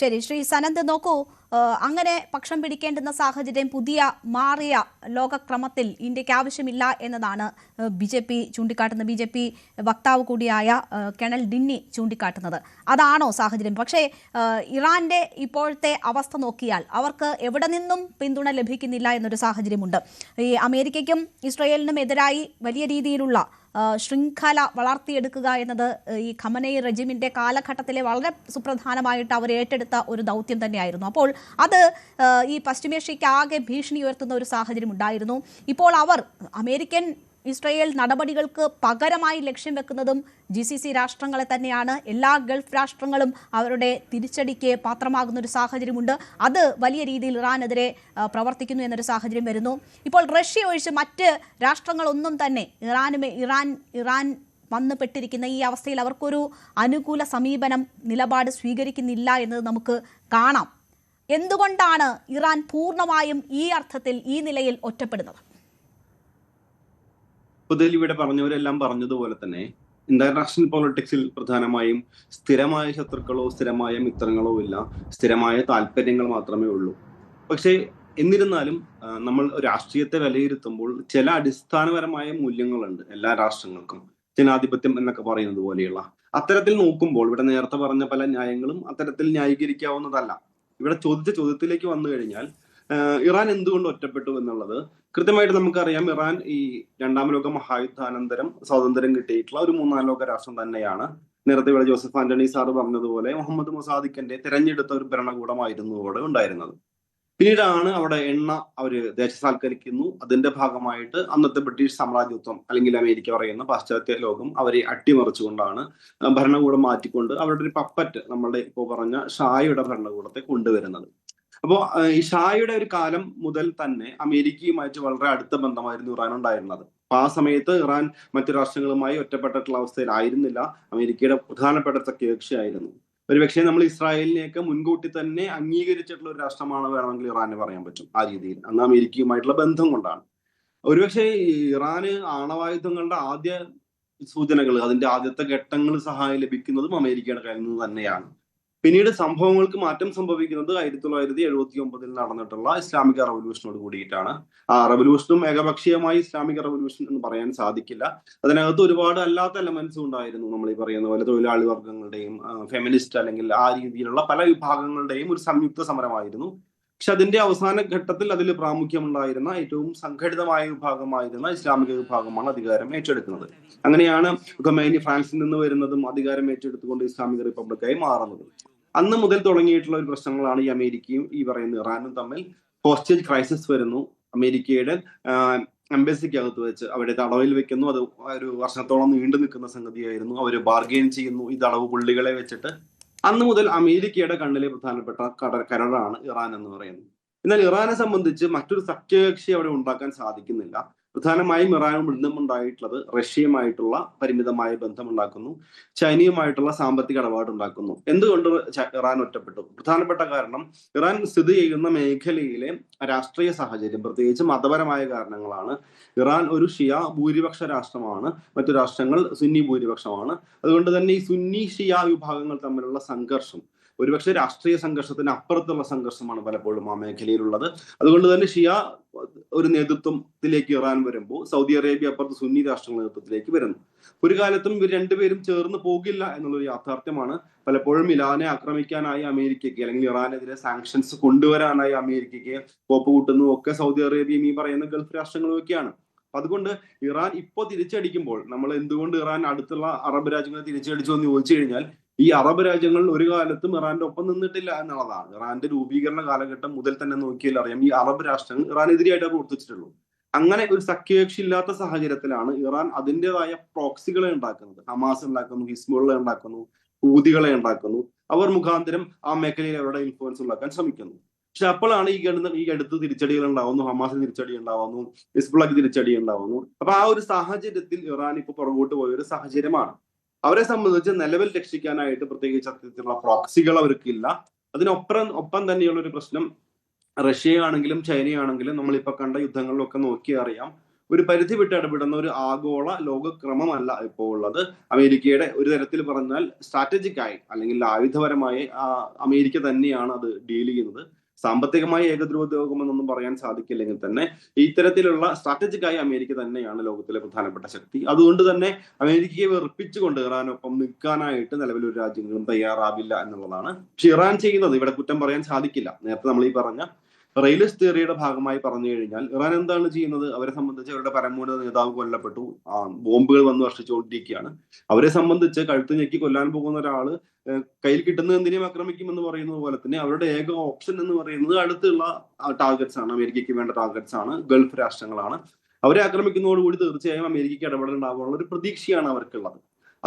ശരി, ശ്രീ സനന്ദ് നോക്കൂ, അങ്ങനെ പക്ഷം പിടിക്കേണ്ടുന്ന സാഹചര്യം പുതിയ മാറിയ ലോകക്രമത്തിൽ ഇന്ത്യക്ക് ആവശ്യമില്ല എന്നതാണ് BJP ചൂണ്ടിക്കാട്ടുന്നത്. BJP വക്താവ് കൂടിയായ കേണൽ ഡിന്നി ചൂണ്ടിക്കാട്ടുന്നത് അതാണോ സാഹചര്യം? പക്ഷേ ഇറാന്റെ ഇപ്പോഴത്തെ അവസ്ഥ നോക്കിയാൽ അവർക്ക് എവിടെ നിന്നും പിന്തുണ ലഭിക്കുന്നില്ല എന്നൊരു സാഹചര്യമുണ്ട്. ഈ അമേരിക്കയ്ക്കും ഇസ്രയേലിനും എതിരായി വലിയ രീതിയിലുള്ള ശൃംഖല വളർത്തിയെടുക്കുക എന്നത് ഈ ഖമനേയി റെജിമിന്റെ കാലഘട്ടത്തിലെ വളരെ സുപ്രധാനമായിട്ട് അവർ ഏറ്റെടുത്ത ഒരു ദൗത്യം തന്നെയായിരുന്നു. അപ്പോൾ അത് ഈ പശ്ചിമേഷ്യയ്ക്ക് ആകെ ഭീഷണി ഉയർത്തുന്ന ഒരു സാഹചര്യം ഉണ്ടായിരുന്നു. ഇപ്പോൾ അവർ അമേരിക്കൻ ഇസ്രയേൽ നടപടികൾക്ക് പകരമായി ലക്ഷ്യം വെക്കുന്നതും GCC രാഷ്ട്രങ്ങളെ തന്നെയാണ്. എല്ലാ ഗൾഫ് രാഷ്ട്രങ്ങളും അവരുടെ തിരിച്ചടിക്ക് പാത്രമാകുന്ന ഒരു സാഹചര്യമുണ്ട്. അത് വലിയ രീതിയിൽ ഇറാനെതിരെ പ്രവർത്തിക്കുന്നു എന്നൊരു സാഹചര്യം വരുന്നു. ഇപ്പോൾ റഷ്യ ഒഴിച്ച് മറ്റ് രാഷ്ട്രങ്ങളൊന്നും തന്നെ ഇറാൻ വന്നു പെട്ടിരിക്കുന്ന ഈ അവസ്ഥയിൽ അവർക്കൊരു അനുകൂല സമീപനം നിലപാട് സ്വീകരിക്കുന്നില്ല എന്നത് നമുക്ക് കാണാം. എന്തുകൊണ്ടാണ് ഇറാൻ പൂർണ്ണമായും ഈ അർത്ഥത്തിൽ ഈ നിലയിൽ ഒറ്റപ്പെടുന്നത്? പൊതുവിൽ ഇവിടെ പറഞ്ഞവരെല്ലാം പറഞ്ഞതുപോലെ തന്നെ ഇന്റർനാഷണൽ പൊളിറ്റിക്സിൽ പ്രധാനമായും സ്ഥിരമായ ശത്രുക്കളോ സ്ഥിരമായ മിത്രങ്ങളോ ഇല്ല, സ്ഥിരമായ താല്പര്യങ്ങൾ മാത്രമേ ഉള്ളൂ. പക്ഷേ എന്നിരുന്നാലും നമ്മൾ രാഷ്ട്രീയത്തെ വിലയിരുത്തുമ്പോൾ ചില അടിസ്ഥാനപരമായ മൂല്യങ്ങളുണ്ട് എല്ലാ രാഷ്ട്രങ്ങൾക്കും. ജനാധിപത്യം എന്നൊക്കെ പറയുന്നത് പോലെയുള്ള അത്തരത്തിൽ നോക്കുമ്പോൾ ഇവിടെ നേരത്തെ പറഞ്ഞ പല ന്യായങ്ങളും അത്തരത്തിൽ ന്യായീകരിക്കാവുന്നതല്ല. ഇവിടെ ചോദ്യത്തിലേക്ക് വന്നു കഴിഞ്ഞാൽ ഇറാൻ എന്തുകൊണ്ട് ഒറ്റപ്പെട്ടു എന്നുള്ളത് കൃത്യമായിട്ട് നമുക്കറിയാം. ഇറാൻ ഈ രണ്ടാം ലോക മഹായുദ്ധാനന്തരം സ്വാതന്ത്ര്യം കിട്ടിയിട്ടുള്ള ഒരു മൂന്നാം ലോക രാഷ്ട്രം തന്നെയാണ്. നേരത്തെ ഇവിടെ ജോസഫ് ആന്റണി സാറ് പറഞ്ഞതുപോലെ മുഹമ്മദ് മൊസാദിഖിന്റെ തിരഞ്ഞെടുത്ത ഒരു ഭരണകൂടമായിരുന്നു അവിടെ ഉണ്ടായിരുന്നത്. പിന്നീടാണ് അവിടെ എണ്ണ അവര് ദേശസാൽക്കരിക്കുന്നു. അതിന്റെ ഭാഗമായിട്ട് അന്നത്തെ ബ്രിട്ടീഷ് സാമ്രാജ്യത്വം അല്ലെങ്കിൽ അമേരിക്ക പറയുന്ന പാശ്ചാത്യ ലോകം അവരെ അട്ടിമറിച്ചുകൊണ്ടാണ് ഭരണകൂടം മാറ്റിക്കൊണ്ട് അവരുടെ ഒരു പപ്പറ്റ് നമ്മളുടെ ഇപ്പോൾ പറഞ്ഞ ഷായുടെ ഭരണകൂടത്തെ കൊണ്ടുവരുന്നത്. അപ്പോൾ ഈ ഷായുടെ ഒരു കാലം മുതൽ തന്നെ അമേരിക്കയുമായിട്ട് വളരെ അടുത്ത ബന്ധമായിരുന്നു ഇറാൻ ഉണ്ടായിരുന്നത്. അപ്പൊ ആ സമയത്ത് ഇറാൻ മറ്റു രാഷ്ട്രങ്ങളുമായി ഒറ്റപ്പെട്ടിട്ടുള്ള അവസ്ഥയിലായിരുന്നില്ല. അമേരിക്കയുടെ പ്രധാനപ്പെട്ട സഖ്യകക്ഷിയായിരുന്നു. ഒരുപക്ഷെ നമ്മൾ ഇസ്രായേലിനെയൊക്കെ മുൻകൂട്ടി തന്നെ അംഗീകരിച്ചിട്ടുള്ള ഒരു രാഷ്ട്രമാണ് വേണമെങ്കിൽ ഇറാന് പറയാൻ പറ്റും. ആ രീതിയിൽ അന്ന് അമേരിക്കയുമായിട്ടുള്ള ബന്ധം കൊണ്ടാണ്. ഒരുപക്ഷെ ഇറാന് ആണവായുധങ്ങളുടെ ആദ്യ സൂചനകൾ, അതിന്റെ ആദ്യത്തെ ഘട്ടങ്ങൾ സഹായം ലഭിക്കുന്നതും അമേരിക്കയുടെ കയ്യിൽ നിന്ന് തന്നെയാണ്. പിന്നീട് സംഭവങ്ങൾക്ക് മാറ്റം സംഭവിക്കുന്നത് 1979 നടന്നിട്ടുള്ള ഇസ്ലാമിക റവല്യൂഷനോട് കൂടിയിട്ടാണ്. ആ റവല്യൂഷനും ഏകപക്ഷീയമായി ഇസ്ലാമിക റവല്യൂഷൻ എന്ന് പറയാൻ സാധിക്കില്ല. അതിനകത്ത് ഒരുപാട് അല്ലാത്ത എലമെന്റ്സും ഉണ്ടായിരുന്നു. നമ്മൾ ഈ പറയുന്ന പോലെ തൊഴിലാളി വർഗങ്ങളുടെയും ഫെമിനിസ്റ്റ് അല്ലെങ്കിൽ ആ രീതിയിലുള്ള പല വിഭാഗങ്ങളുടെയും ഒരു സംയുക്ത സമരമായിരുന്നു. പക്ഷെ അതിന്റെ അവസാന ഘട്ടത്തിൽ അതിൽ പ്രാമുഖ്യമുണ്ടായിരുന്ന ഏറ്റവും സംഘടിതമായ വിഭാഗമായിരുന്ന ഇസ്ലാമിക വിഭാഗമാണ് അധികാരം ഏറ്റെടുക്കുന്നത്. അങ്ങനെയാണ് ഖൊമൈനി ഫ്രാൻസിൽ നിന്ന് വരുന്നതും അധികാരം ഏറ്റെടുത്തുകൊണ്ട് ഇസ്ലാമിക റിപ്പബ്ലിക്കായി മാറുന്നതും. അന്ന് മുതൽ തുടങ്ങിയിട്ടുള്ള ഒരു പ്രശ്നങ്ങളാണ് ഈ അമേരിക്കയും ഈ പറയുന്ന ഇറാനും തമ്മിൽ. ഹോസ്റ്റേജ് ക്രൈസിസ് വരുന്നു. അമേരിക്കയുടെ എംബസിക്കകത്ത് വെച്ച് അവരെ തടവിൽ വെക്കുന്നു. അത് ഒരു വർഷത്തോളം നീണ്ടു നിൽക്കുന്ന സംഗതിയായിരുന്നു. അവർ ബാർഗെയിൻ ചെയ്യുന്നു ഈ തടവ് പുള്ളികളെ വെച്ചിട്ട്. അന്ന് മുതൽ അമേരിക്കയുടെ കണ്ണിലെ പ്രധാനപ്പെട്ട കരടാണ് ഇറാൻ എന്ന് പറയുന്നത്. എന്നാൽ ഇറാനെ സംബന്ധിച്ച് മറ്റൊരു സഖ്യകക്ഷി അവിടെ ഉണ്ടാക്കാൻ സാധിക്കുന്നില്ല. പ്രധാനമായും ഇറാനും ബന്ധമുണ്ടായിട്ടുള്ളത് റഷ്യയുമായിട്ടുള്ള പരിമിതമായ ബന്ധമുണ്ടാക്കുന്നു, ചൈനയുമായിട്ടുള്ള സാമ്പത്തിക ഇടപാടുണ്ടാക്കുന്നു. എന്തുകൊണ്ട് ഇറാൻ ഒറ്റപ്പെട്ടു? പ്രധാനപ്പെട്ട കാരണം ഇറാൻ സ്ഥിതി ചെയ്യുന്ന മേഖലയിലെ രാഷ്ട്രീയ സാഹചര്യം, പ്രത്യേകിച്ച് മതപരമായ കാരണങ്ങളാണ്. ഇറാൻ ഒരു ഷിയ ഭൂരിപക്ഷ രാഷ്ട്രമാണ്, മറ്റു രാഷ്ട്രങ്ങൾ സുന്നി ഭൂരിപക്ഷമാണ്. അതുകൊണ്ട് തന്നെ ഈ സുന്നി ഷിയ വിഭാഗങ്ങൾ തമ്മിലുള്ള സംഘർഷം ഒരുപക്ഷെ രാഷ്ട്രീയ സംഘർഷത്തിന് അപ്പുറത്തുള്ള സംഘർഷമാണ് പലപ്പോഴും ആ മേഖലയിലുള്ളത്. അതുകൊണ്ട് തന്നെ ഷിയ ഒരു നേതൃത്വത്തിലേക്ക് ഇറാൻ വരുമ്പോൾ സൗദി അറേബ്യ അപ്പുറത്ത് സുന്നി രാഷ്ട്ര നേതൃത്വത്തിലേക്ക് വരുന്നു. ഒരു കാലത്തും ഇവർ രണ്ടുപേരും ചേർന്ന് പോകില്ല എന്നുള്ളൊരു യാഥാർത്ഥ്യമാണ്. പലപ്പോഴും ഇറാനെ ആക്രമിക്കാനായി അമേരിക്കയ്ക്ക് അല്ലെങ്കിൽ ഇറാനെതിരെ സാങ്ഷൻസ് കൊണ്ടുവരാനായി അമേരിക്കയ്ക്ക് കോപ്പ് കൂട്ടുന്നതും ഒക്കെ സൗദി അറേബ്യയും ഈ പറയുന്ന ഗൾഫ് രാഷ്ട്രങ്ങളും ഒക്കെയാണ്. അതുകൊണ്ട് ഇറാൻ ഇപ്പോൾ തിരിച്ചടിക്കുമ്പോൾ നമ്മൾ എന്തുകൊണ്ട് ഇറാൻ അടുത്തുള്ള അറബ് രാജ്യങ്ങളെ തിരിച്ചടിച്ചു എന്ന് ചോദിച്ചു കഴിഞ്ഞാൽ ഈ അറബ് രാജ്യങ്ങൾ ഒരു കാലത്തും ഇറാന്റെ ഒപ്പം നിന്നിട്ടില്ല എന്നുള്ളതാണ്. ഇറാന്റെ രൂപീകരണ കാലഘട്ടം മുതൽ തന്നെ നോക്കിയാൽ അറിയാം ഈ അറബ് രാഷ്ട്രങ്ങൾ ഇറാനെതിരെയായിട്ട് പ്രവർത്തിച്ചിട്ടുള്ളൂ. അങ്ങനെ ഒരു സഖ്യകക്ഷി ഇല്ലാത്ത സാഹചര്യത്തിലാണ് ഇറാൻ അതിൻ്റെതായ പ്രോക്സികളെ ഉണ്ടാക്കുന്നത്. ഹമാസ് ഉണ്ടാക്കുന്നു, ഹിസ്ബുള്ള ഉണ്ടാക്കുന്നു, ഹൂതികളെ ഉണ്ടാക്കുന്നു. അവർ മുഖാന്തരം ആ മേഖലയിൽ അവരുടെ ഇൻഫ്ലുവൻസ് ഉണ്ടാക്കാൻ ശ്രമിക്കുന്നു. പക്ഷെ അപ്പോഴാണ് ഈ അടുത്ത് തിരിച്ചടികൾ ഉണ്ടാവുന്നു, ഹമാസിന് തിരിച്ചടി ഉണ്ടാവുന്നു, ഹിസ്ബുള്ളക്ക് തിരിച്ചടി ഉണ്ടാവുന്നു. അപ്പൊ ആ ഒരു സാഹചര്യത്തിൽ ഇറാൻ ഇപ്പൊ പുറകോട്ട് പോയ ഒരു സാഹചര്യമാണ്. അവരെ സംബന്ധിച്ച് നിലവിൽ രക്ഷിക്കാനായിട്ട് പ്രത്യേകിച്ച് അത്തരത്തിലുള്ള പ്രോക്സികൾ അവർക്കില്ല. ഒപ്പം തന്നെയുള്ള ഒരു പ്രശ്നം റഷ്യയാണെങ്കിലും ചൈനയാണെങ്കിലും നമ്മളിപ്പോ കണ്ട യുദ്ധങ്ങളിലൊക്കെ നോക്കിയാൽ അറിയാം, ഒരു പരിധി വിട്ട് ഇടപെടുന്ന ഒരു ആഗോള ലോകക്രമമല്ല ഇപ്പോൾ ഉള്ളത്. അമേരിക്കയുടെ ഒരു തരത്തിൽ പറഞ്ഞാൽ സ്ട്രാറ്റജിക് ആയി അല്ലെങ്കിൽ ആയുധപരമായി അമേരിക്ക തന്നെയാണ് അത് ഡീൽ ചെയ്യുന്നത്. സാമ്പത്തികമായി ഏകധ്രുവോദ്യോഗമെന്നൊന്നും പറയാൻ സാധിക്കില്ലെങ്കിൽ തന്നെ ഇത്തരത്തിലുള്ള സ്ട്രാറ്റജിക്കായി അമേരിക്ക തന്നെയാണ് ലോകത്തിലെ പ്രധാനപ്പെട്ട ശക്തി. അതുകൊണ്ട് തന്നെ അമേരിക്കയെ വെറുപ്പിച്ചുകൊണ്ട് ഇറാനൊപ്പം നിൽക്കാനായിട്ട് നിലവിൽ ഒരു രാജ്യങ്ങളും തയ്യാറാവില്ല എന്നുള്ളതാണ്. പക്ഷെ ഇറാൻ ചെയ്യുന്നത് ഇവിടെ കുറ്റം പറയാൻ സാധിക്കില്ല. നേരത്തെ നമ്മൾ ഈ പറഞ്ഞ റെയിലിസ്റ്റ് തിയറിയുടെ ഭാഗമായി പറഞ്ഞു കഴിഞ്ഞാൽ ഇറാൻ എന്താണ് ചെയ്യുന്നത്? അവരെ സംബന്ധിച്ച് അവരുടെ പരമോന്നത നേതാവ് കൊല്ലപ്പെട്ടു, ബോംബുകൾ വന്ന് വർഷിച്ചുകൊണ്ടിരിക്കുകയാണ്. അവരെ സംബന്ധിച്ച് കഴുത്ത് ഞെക്കി കൊല്ലാൻ പോകുന്ന ഒരാള് കയ്യിൽ കിട്ടുന്ന എന്തിനേയും ആക്രമിക്കും എന്ന് പറയുന്നത് പോലെ തന്നെ അവരുടെ ഏക ഓപ്ഷൻ എന്ന് പറയുന്നത് അടുത്തുള്ള ടാർഗറ്റ്സ് ആണ്. അമേരിക്കയ്ക്ക് വേണ്ട ടാർഗറ്റ്സ് ആണ്, ഗൾഫ് രാഷ്ട്രങ്ങളാണ്. അവരെ ആക്രമിക്കുന്നതോടുകൂടി തീർച്ചയായും അമേരിക്കയ്ക്ക് ഇടപെടലുണ്ടാകാനുള്ള ഒരു പ്രതീക്ഷയാണ് അവർക്കുള്ളത്.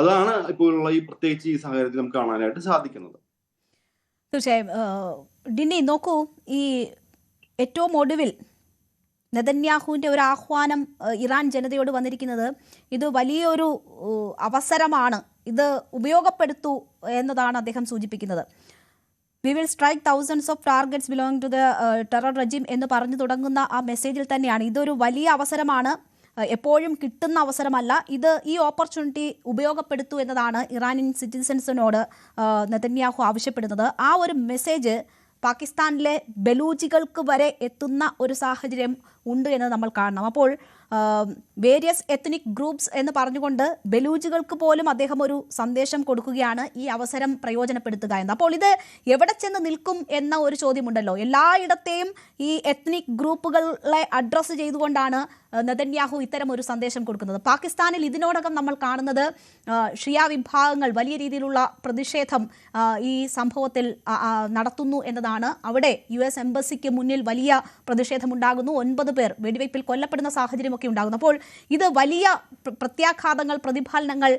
അതാണ് ഇപ്പോഴുള്ള ഈ പ്രത്യേകിച്ച് ഈ സാഹചര്യത്തിൽ നമുക്ക് കാണാനായിട്ട് സാധിക്കുന്നത്. തീർച്ചയായും ഡിന്നി നോക്കൂ, ഈ ഏറ്റവും ഒടുവിൽ നെതന്യാഹുവിൻ്റെ ഒരു ആഹ്വാനം ഇറാൻ ജനതയോട് വന്നിരിക്കുന്നത് ഇത് വലിയൊരു അവസരമാണ്, ഇത് ഉപയോഗപ്പെടുത്തൂ എന്നതാണ് അദ്ദേഹം സൂചിപ്പിക്കുന്നത്. We will strike thousands of targets belong to the terror regime എന്ന് പറഞ്ഞു തുടങ്ങുന്ന ആ മെസ്സേജിൽ തന്നെയാണ് ഇതൊരു വലിയ അവസരമാണ്, എപ്പോഴും കിട്ടുന്ന അവസരമല്ല, ഇത് ഈ ഓപ്പർച്യൂണിറ്റി ഉപയോഗപ്പെടുത്തൂ എന്നതാണ് ഇറാനിയൻ സിറ്റിസൺസിനോട് നെതന്യാഹു ആവശ്യപ്പെടുന്നത്. ആ ഒരു മെസ്സേജ് പാകിസ്ഥാനിലെ ബലൂജികൾക്ക് വരെ എത്തുന്ന ഒരു സാഹചര്യം ഉണ്ട് എന്ന് നമ്മൾ കാണണം. അപ്പോൾ വേരിയസ് എത്നിക് ഗ്രൂപ്പ്സ് എന്ന് പറഞ്ഞുകൊണ്ട് ബലൂജികൾക്ക് പോലും അദ്ദേഹം ഒരു സന്ദേശം കൊടുക്കുകയാണ്, ഈ അവസരം പ്രയോജനപ്പെടുത്തുക എന്ന്. അപ്പോൾ ഇത് എവിടെ ചെന്ന് നിൽക്കും എന്ന ഒരു ചോദ്യമുണ്ടല്ലോ. എല്ലായിടത്തെയും ഈ എത്നിക് ഗ്രൂപ്പുകളെ അഡ്രസ്സ് ചെയ്തുകൊണ്ടാണ് നെതന്യാഹു ഇത്തരം ഒരു സന്ദേശം കൊടുക്കുന്നത്. പാകിസ്ഥാനിൽ ഇതിനോടകം നമ്മൾ കാണുന്നത് ഷിയ വിഭാഗങ്ങൾ വലിയ രീതിയിലുള്ള പ്രതിഷേധം ഈ സംഭവത്തിൽ നടത്തുന്നു എന്നതാണ്. അവിടെ US എംബസിക്ക് മുന്നിൽ വലിയ പ്രതിഷേധമുണ്ടാകുന്നു, 9 പേർ വെടിവയ്പിൽ കൊല്ലപ്പെടുന്ന സാഹചര്യമൊക്കെ ഉണ്ടാകുന്നു. അപ്പോൾ ഇത് വലിയ പ്രത്യാഘാതങ്ങൾ, പ്രതിഫലനങ്ങൾ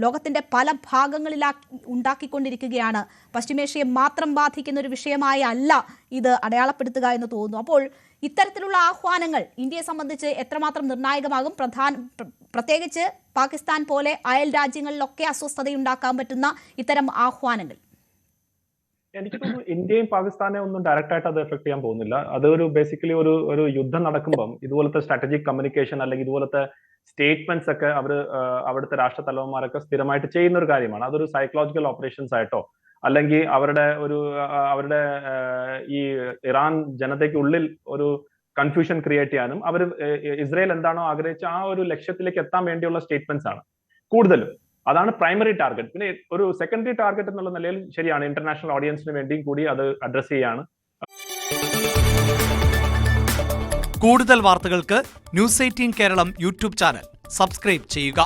ലോകത്തിൻ്റെ പല ഭാഗങ്ങളിലാക്കി ഉണ്ടാക്കിക്കൊണ്ടിരിക്കുകയാണ്. പശ്ചിമേഷ്യയെ മാത്രം ബാധിക്കുന്ന ഒരു വിഷയമായി അല്ല ഇത് അടയാളപ്പെടുത്തുക എന്ന് തോന്നുന്നു. അപ്പോൾ ഇത്തരത്തിലുള്ള ആഹ്വാനങ്ങൾ ഇന്ത്യയെ സംബന്ധിച്ച് എത്രമാത്രം നിർണായകമാകും? പ്രത്യേകിച്ച് പാകിസ്ഥാൻ പോലെ അയൽ രാജ്യങ്ങളിലൊക്കെ അസ്വസ്ഥതയുണ്ടാക്കാൻ പറ്റുന്ന ഇത്തരം ആഹ്വാനങ്ങൾ. എനിക്ക് തോന്നുന്നു ഇന്ത്യയും പാകിസ്ഥാനെ ഒന്നും ഡയറക്റ്റ് ആയിട്ട് അത് എഫക്ട് ചെയ്യാൻ പോകുന്നില്ല. അതൊരു ബേസിക്കലി ഒരു യുദ്ധം നടക്കുമ്പം ഇതുപോലത്തെ സ്ട്രാറ്റജിക് കമ്മ്യൂണിക്കേഷൻ അല്ലെങ്കിൽ ഇതുപോലത്തെ സ്റ്റേറ്റ്മെന്റ്സ് ഒക്കെ അവിടുത്തെ രാഷ്ട്ര തലവന്മാരൊക്കെ സ്ഥിരമായിട്ട് ചെയ്യുന്ന ഒരു കാര്യമാണ്. അതൊരു സൈക്കോളജിക്കൽ ഓപ്പറേഷൻസ് ആയിട്ടോ അല്ലെങ്കിൽ അവരുടെ ഈ ഇറാൻ ജനതയ്ക്ക് ഉള്ളിൽ ഒരു കൺഫ്യൂഷൻ ക്രിയേറ്റ് ചെയ്യാനും അവർ ഇസ്രയേൽ എന്താണോ ആഗ്രഹിച്ച ആ ഒരു ലക്ഷ്യത്തിലേക്ക് എത്താൻ വേണ്ടിയുള്ള സ്റ്റേറ്റ്മെന്റ്സ് ആണ് കൂടുതലും. അതാണ് പ്രൈമറി ടാർഗറ്റ്. പിന്നെ ഒരു സെക്കൻഡറി ടാർഗറ്റ് എന്നുള്ള നിലയിൽ ശരിയാണ്, ഇന്റർനാഷണൽ ഓഡിയൻസിന് വേണ്ടിയും കൂടി അത് അഡ്രസ് ചെയ്യാണ്. കൂടുതൽ വാർത്തകൾക്ക് News 18 Keralam YouTube channel subscribe ചെയ്യുക.